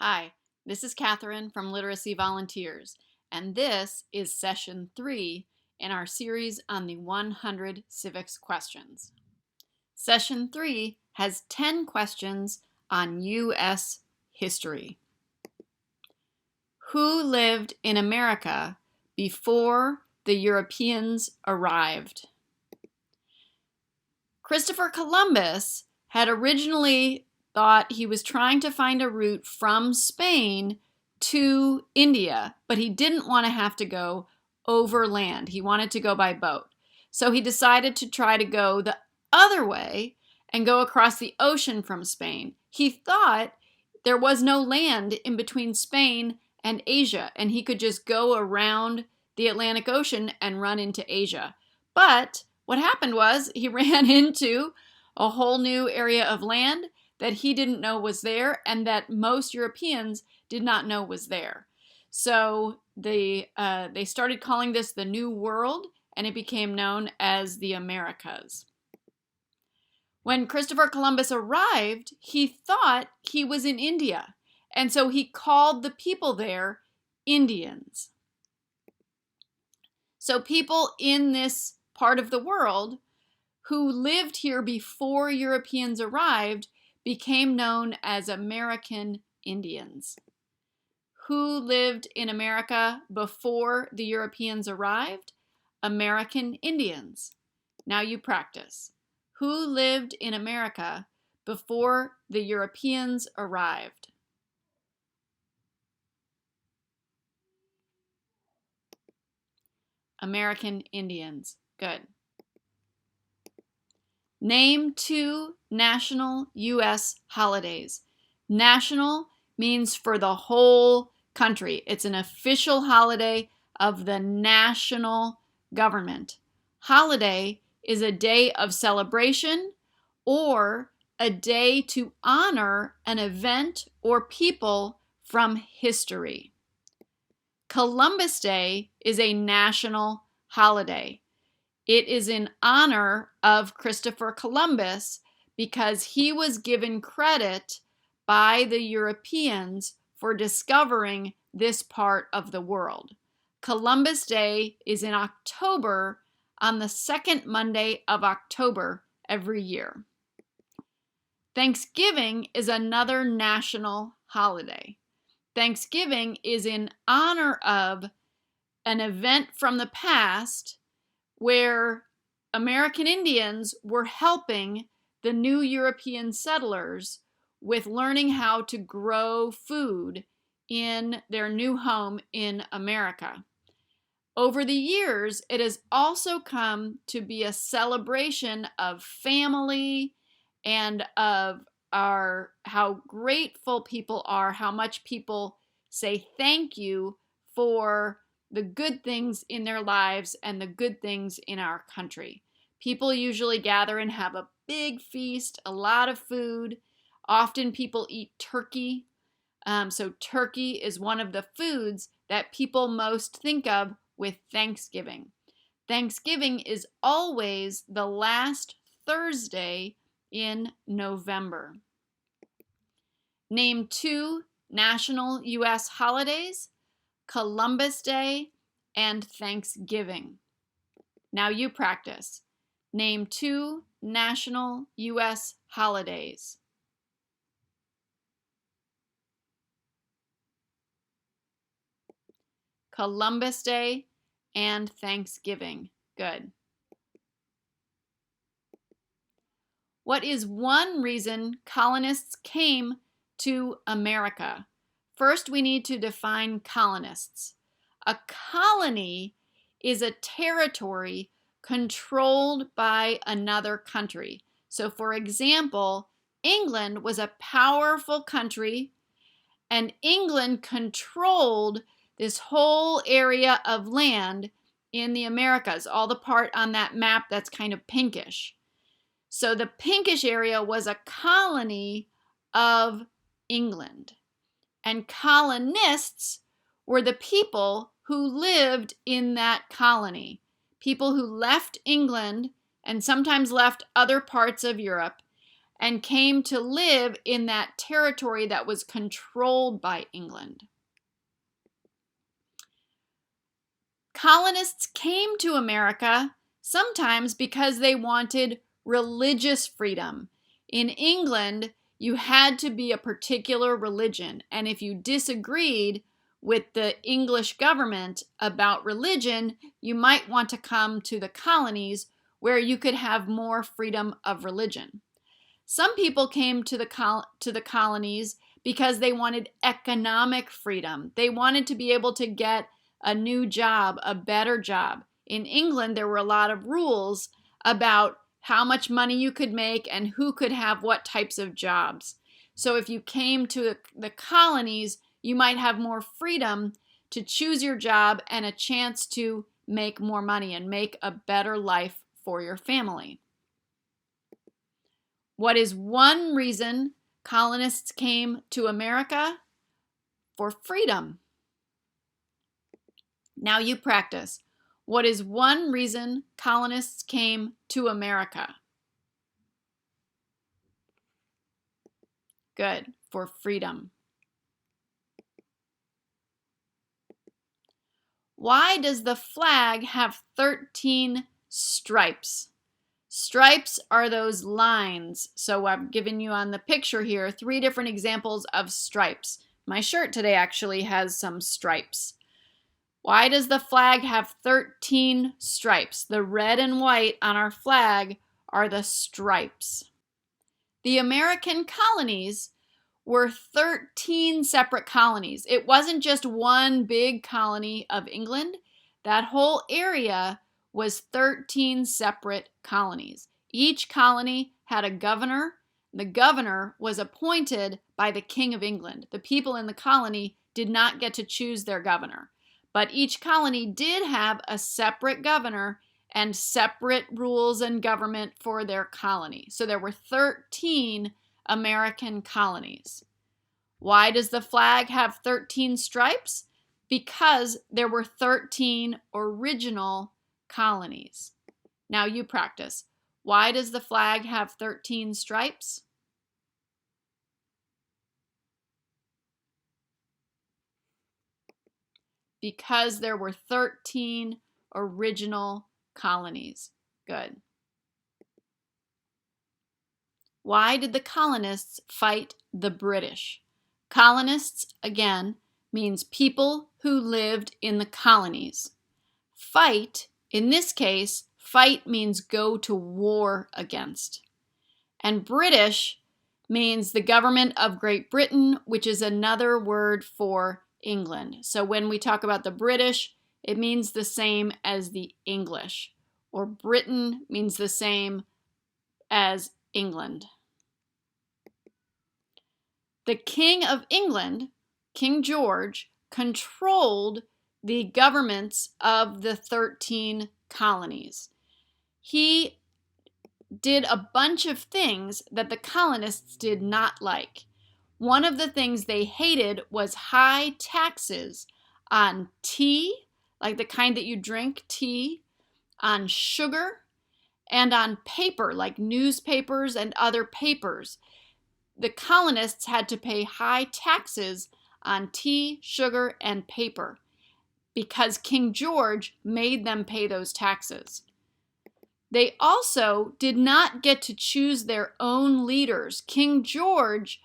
Hi, this is Catherine from Literacy Volunteers, and this is session 3 in our series on the 100 civics questions. Session 3 has 10 questions on U.S. history. Who lived in America before the Europeans arrived? Christopher Columbus had originally thought he was trying to find a route from Spain to India, but he didn't want to have to go overland. He wanted to go by boat. So he decided to try to go the other way and go across the ocean from Spain. He thought there was no land in between Spain and Asia, and he could just go around the Atlantic Ocean and run into Asia. But what happened was he ran into a whole new area of land that he didn't know was there and that most Europeans did not know was there. So they started calling this the New World, and it became known as the Americas. When Christopher Columbus arrived, he thought he was in India, and so he called the people there Indians. So people in this part of the world who lived here before Europeans arrived became known as American Indians. Who lived in America before the Europeans arrived? American Indians. Now you practice. Who lived in America before the Europeans arrived? American Indians. Good. Name 2 national U.S. holidays. National means for the whole country. It's an official holiday of the national government. Holiday is a day of celebration or a day to honor an event or people from history. Columbus Day is a national holiday. It is in honor of Christopher Columbus because he was given credit by the Europeans for discovering this part of the world. Columbus Day is in October, on the second Monday of October every year. Thanksgiving is another national holiday. Thanksgiving is in honor of an event from the past where American Indians were helping the new European settlers with learning how to grow food in their new home in America. Over the years, it has also come to be a celebration of family and of how grateful people are, how much people say thank you for the good things in their lives and the good things in our country. People usually gather and have a big feast, a lot of food. Often people eat turkey. So turkey is one of the foods that people most think of with Thanksgiving. Thanksgiving is always the last Thursday in November. Name 2 national U.S. holidays: Columbus Day and Thanksgiving. Now you practice. Name 2 national U.S. holidays. Columbus Day and Thanksgiving. Good. What is one reason colonists came to America? First, we need to define colonists. A colony is a territory controlled by another country. So, for example, England was a powerful country, and England controlled this whole area of land in the Americas, all the part on that map that's kind of pinkish. So the pinkish area was a colony of England. And colonists were the people who lived in that colony. People who left England and sometimes left other parts of Europe and came to live in that territory that was controlled by England. Colonists came to America sometimes because they wanted religious freedom. In England, you had to be a particular religion, and if you disagreed with the English government about religion, you might want to come to the colonies where you could have more freedom of religion. Some people came to the colonies because they wanted economic freedom. They wanted to be able to get a new job, a better job. In England, there were a lot of rules about how much money you could make and who could have what types of jobs. So if you came to the colonies, you might have more freedom to choose your job and a chance to make more money and make a better life for your family. What is one reason colonists came to America? For freedom. Now you practice. What is one reason colonists came to America? Good. For freedom. Why does the flag have 13 stripes? Stripes are those lines. So I've given you on the picture here 3 different examples of stripes. My shirt today actually has some stripes. Why does the flag have 13 stripes? The red and white on our flag are the stripes. The American colonies were 13 separate colonies. It wasn't just one big colony of England. That whole area was 13 separate colonies. Each colony had a governor. The governor was appointed by the King of England. The people in the colony did not get to choose their governor. But each colony did have a separate governor and separate rules and government for their colony. So there were 13 American colonies. Why does the flag have 13 stripes? Because there were 13 original colonies. Now you practice. Why does the flag have 13 stripes? Because there were 13 original colonies. Good. Why did the colonists fight the British? Colonists, again, means people who lived in the colonies. Fight, in this case, fight means go to war against. And British means the government of Great Britain, which is another word for England. So when we talk about the British, it means the same as the English, or Britain means the same as England. The King of England, King George, controlled the governments of the 13 colonies. He did a bunch of things that the colonists did not like. One of the things they hated was high taxes on tea, like the kind that you drink, tea, on sugar, and on paper, like newspapers and other papers. The colonists had to pay high taxes on tea, sugar, and paper because King George made them pay those taxes. They also did not get to choose their own leaders. King George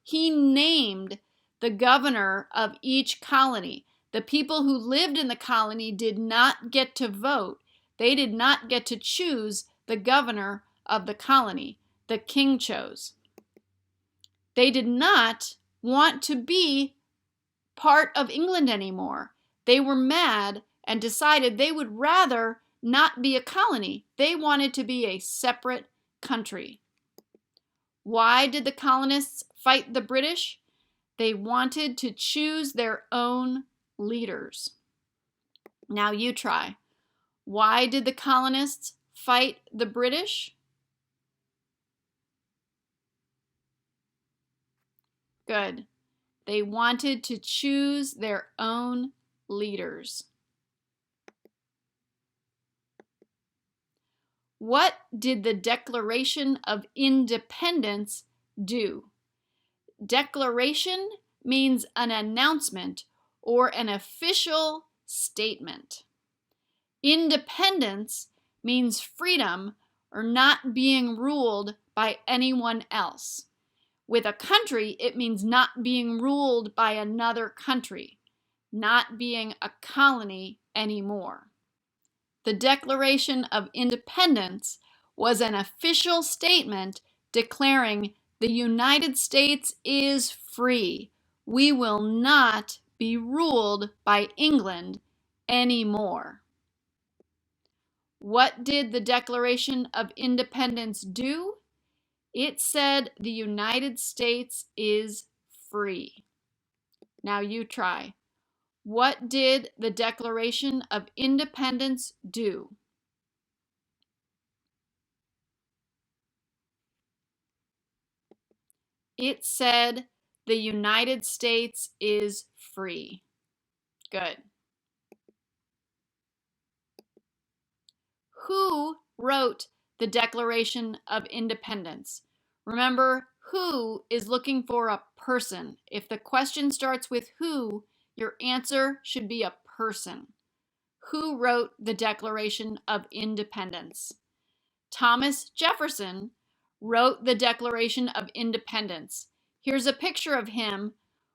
he named the governor of each colony. The people who lived in the colony did not get to vote. They did not get to choose the governor of the colony. The king chose. They did not want to be part of England anymore. They were mad and decided they would rather not be a colony. They wanted to be a separate country. Why did the colonists fight the British? They wanted to choose their own leaders. Now you try. Why did the colonists fight the British? Good. They wanted to choose their own leaders. What did the Declaration of Independence do? Declaration means an announcement or an official statement. Independence means freedom or not being ruled by anyone else. With a country, it means not being ruled by another country, not being a colony anymore. The Declaration of Independence was an official statement declaring the United States is free. We will not be ruled by England anymore. What did the Declaration of Independence do? It said the United States is free. Now you try. What did the Declaration of Independence do? It said the United States is free. Good. Who wrote the Declaration of Independence? Remember, who is looking for a person. If the question starts with who, your answer should be a person. Who wrote the Declaration of Independence? Thomas Jefferson wrote the Declaration of Independence. Here's a picture of him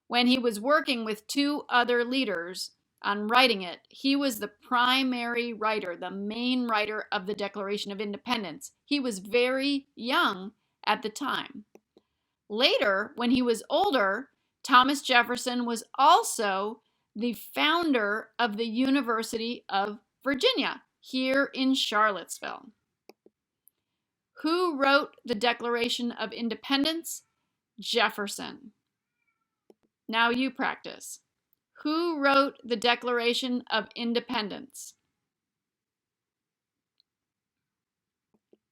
when he was working with two other leaders on writing it. He was the primary writer, the main writer of the Declaration of Independence. He was very young at the time. Later, when he was older, Thomas Jefferson was also the founder of the University of Virginia here in Charlottesville. Who wrote the Declaration of Independence? Jefferson. Now you practice. Who wrote the Declaration of Independence?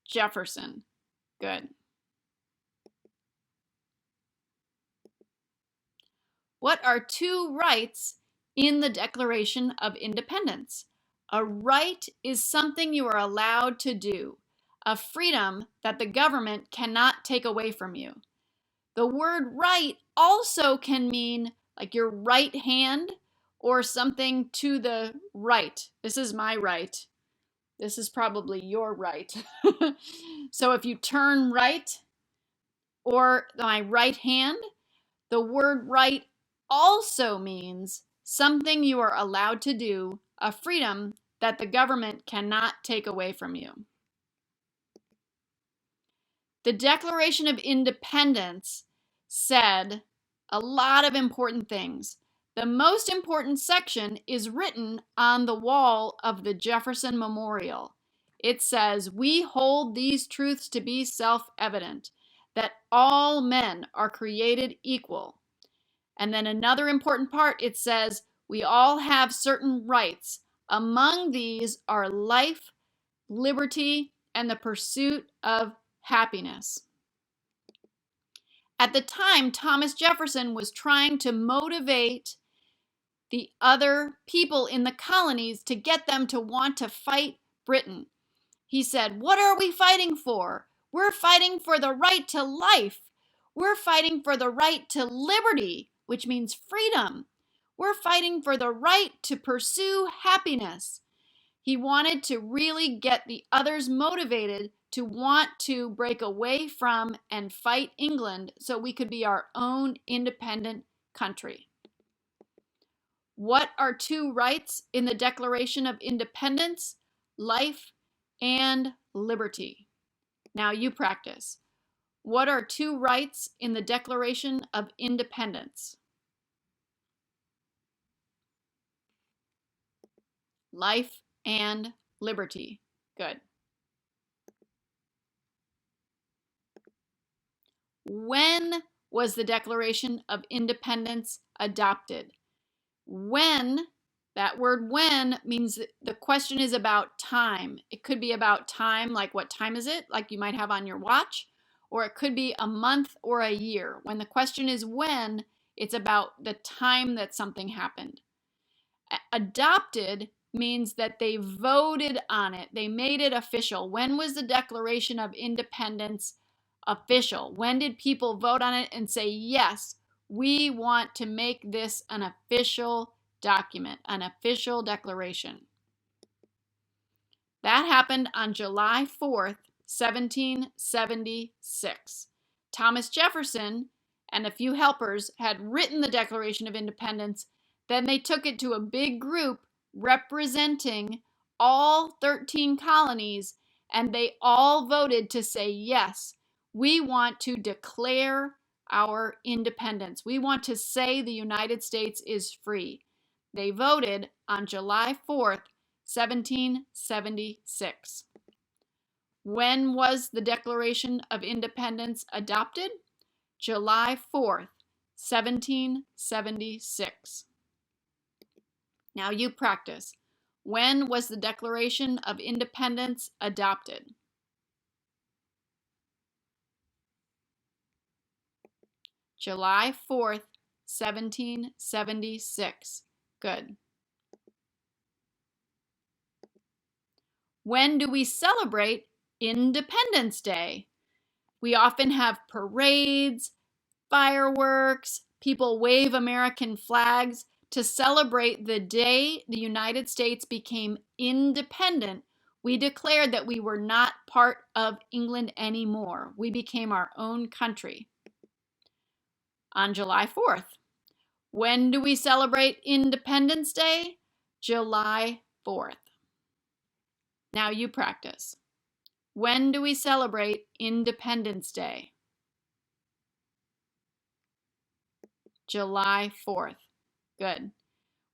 Jefferson. Good. What are two rights in the Declaration of Independence? A right is something you are allowed to do, a freedom that the government cannot take away from you. The word right also can mean like your right hand or something to the right. This is my right. This is probably your right. So if you turn right or my right hand, the word right also means something you are allowed to do, a freedom that the government cannot take away from you. The Declaration of Independence said a lot of important things. The most important section is written on the wall of the Jefferson Memorial. It says, "We hold these truths to be self-evident, that all men are created equal." And then another important part, it says, "We all have certain rights. Among these are life, liberty, and the pursuit of happiness." At the time, Thomas Jefferson was trying to motivate the other people in the colonies to get them to want to fight Britain. He said, "What are we fighting for? We're fighting for the right to life. We're fighting for the right to liberty, which means freedom. We're fighting for the right to pursue happiness." He wanted to really get the others motivated to want to break away from and fight England so we could be our own independent country. What are two rights in the Declaration of Independence? Life and liberty. Now you practice. What are two rights in the Declaration of Independence? Life and liberty. Good. When was the Declaration of Independence adopted? When, that word when means the question is about time. It could be about time, like what time is it, like you might have on your watch, or it could be a month or a year. When the question is when, it's about the time that something happened. Adopted means that they voted on it. They made it official. When was the Declaration of Independence official? When did people vote on it and say, yes, we want to make this an official document, an official declaration? That happened on July 4th, 1776. Thomas Jefferson and a few helpers had written the Declaration of Independence. Then they took it to a big group representing all 13 colonies, and they all voted to say, yes, we want to declare our independence. We want to say the United States is free. They voted on July 4th, 1776. When was the Declaration of Independence adopted? July 4th, 1776. Now you practice. When was the Declaration of Independence adopted? July 4th, 1776. Good. When do we celebrate Independence Day? We often have parades, fireworks, people wave American flags to celebrate the day the United States became independent. We declared that we were not part of England anymore. We became our own country. On July 4th. When do we celebrate Independence Day? July 4th. Now you practice. When do we celebrate Independence Day? July 4th. Good.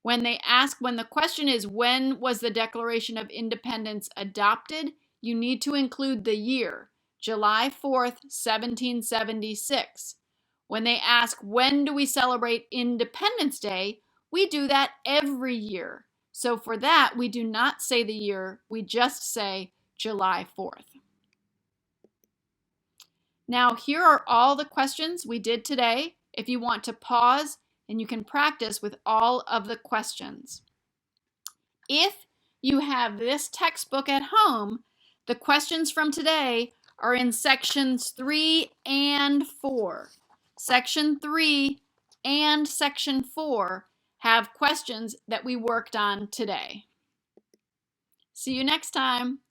When the question is, when was the Declaration of Independence adopted? You need to include the year, July 4th, 1776. When they ask, when do we celebrate Independence Day? We do that every year. So for that, we do not say the year, we just say July 4th. Now, here are all the questions we did today. If you want to pause, and you can practice with all of the questions. If you have this textbook at home, the questions from today are in sections 3 and 4. Section 3 and section 4 have questions that we worked on today. See you next time.